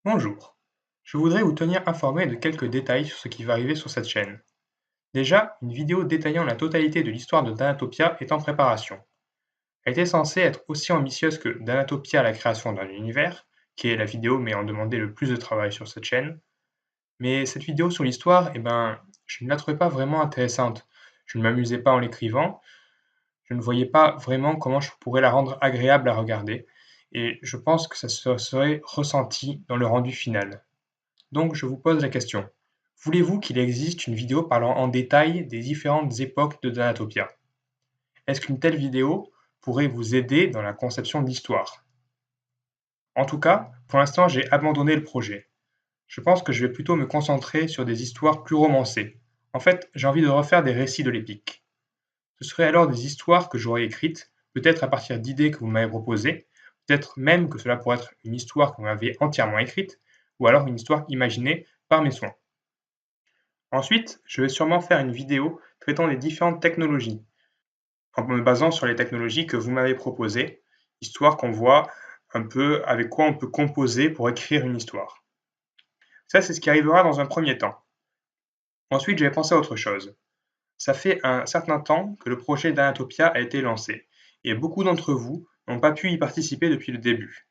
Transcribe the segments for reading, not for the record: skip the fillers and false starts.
Bonjour, je voudrais vous tenir informé de quelques détails sur ce qui va arriver sur cette chaîne. Déjà, une vidéo détaillant la totalité de l'histoire de Danatopia est en préparation. Elle était censée être aussi ambitieuse que Danatopia, la création d'un univers, qui est la vidéo m'ayant demandé le plus de travail sur cette chaîne. Mais cette vidéo sur l'histoire, je ne la trouvais pas vraiment intéressante. Je ne m'amusais pas en l'écrivant, je ne voyais pas vraiment comment je pourrais la rendre agréable à regarder, et je pense que ça se serait ressenti dans le rendu final. Donc je vous pose la question: voulez-vous qu'il existe une vidéo parlant en détail des différentes époques de Danatopia? Est-ce qu'une telle vidéo pourrait vous aider dans la conception de l'histoire? En tout cas, pour l'instant j'ai abandonné le projet. Je pense que je vais plutôt me concentrer sur des histoires plus romancées. En fait, j'ai envie de refaire des récits de l'épique. Ce seraient alors des histoires que j'aurais écrites, peut-être à partir d'idées que vous m'avez proposées, peut-être même que cela pourrait être une histoire que vous m'avez entièrement écrite, ou alors une histoire imaginée par mes soins. Ensuite, je vais sûrement faire une vidéo traitant des différentes technologies, en me basant sur les technologies que vous m'avez proposées, histoire qu'on voit un peu avec quoi on peut composer pour écrire une histoire. Ça, c'est ce qui arrivera dans un premier temps. Ensuite, je vais penser à autre chose. Ça fait un certain temps que le projet d'Anatopia a été lancé, et beaucoup d'entre vous n'ont pas pu y participer depuis le début.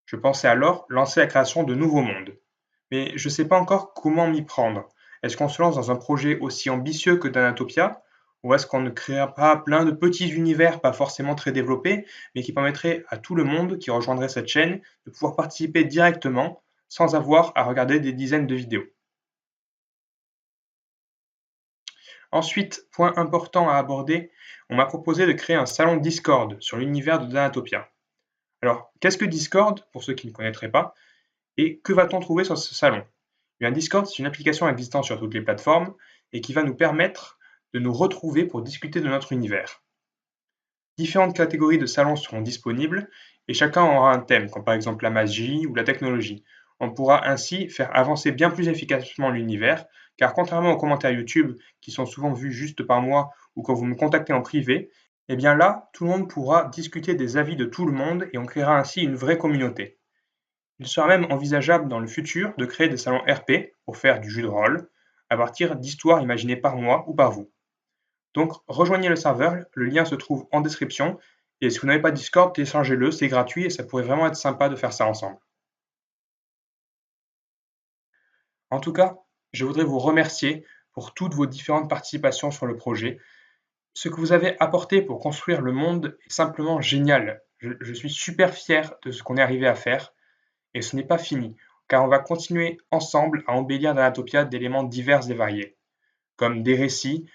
Je pensais alors lancer la création de nouveaux mondes. Mais je ne sais pas encore comment m'y prendre. Est-ce qu'on se lance dans un projet aussi ambitieux que Danatopia? Ou est-ce qu'on ne créera pas plein de petits univers pas forcément très développés, mais qui permettraient à tout le monde qui rejoindrait cette chaîne de pouvoir participer directement sans avoir à regarder des dizaines de vidéos? Ensuite, point important à aborder, on m'a proposé de créer un salon Discord sur l'univers de Danatopia. Alors, qu'est-ce que Discord, pour ceux qui ne connaîtraient pas, et que va-t-on trouver sur ce salon? Eh bien, Discord, c'est une application existante sur toutes les plateformes et qui va nous permettre de nous retrouver pour discuter de notre univers. Différentes catégories de salons seront disponibles et chacun aura un thème, comme par exemple la magie ou la technologie. On pourra ainsi faire avancer bien plus efficacement l'univers, car contrairement aux commentaires YouTube qui sont souvent vus juste par moi ou quand vous me contactez en privé, eh bien là, tout le monde pourra discuter des avis de tout le monde et on créera ainsi une vraie communauté. Il sera même envisageable dans le futur de créer des salons RP pour faire du jeu de rôle, à partir d'histoires imaginées par moi ou par vous. Donc rejoignez le serveur, le lien se trouve en description, et si vous n'avez pas Discord, téléchargez-le, c'est gratuit et ça pourrait vraiment être sympa de faire ça ensemble. En tout cas, je voudrais vous remercier pour toutes vos différentes participations sur le projet. Ce que vous avez apporté pour construire le monde est simplement génial. Je suis super fier de ce qu'on est arrivé à faire. Et ce n'est pas fini, car on va continuer ensemble à embellir Danatopia d'éléments divers et variés, comme des récits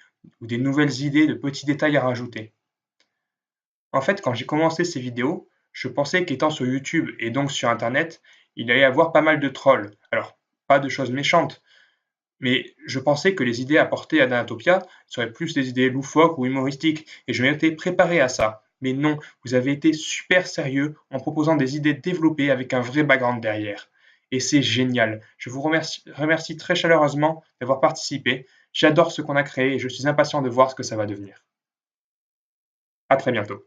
ou des nouvelles idées de petits détails à rajouter. En fait, quand j'ai commencé ces vidéos, je pensais qu'étant sur YouTube et donc sur Internet, il allait y avoir pas mal de trolls. Alors, pas de choses méchantes, mais je pensais que les idées apportées à Danatopia seraient plus des idées loufoques ou humoristiques, et je m'étais préparé à ça. Mais non, vous avez été super sérieux en proposant des idées développées avec un vrai background derrière. Et c'est génial. Je vous remercie très chaleureusement d'avoir participé. J'adore ce qu'on a créé et je suis impatient de voir ce que ça va devenir. À très bientôt.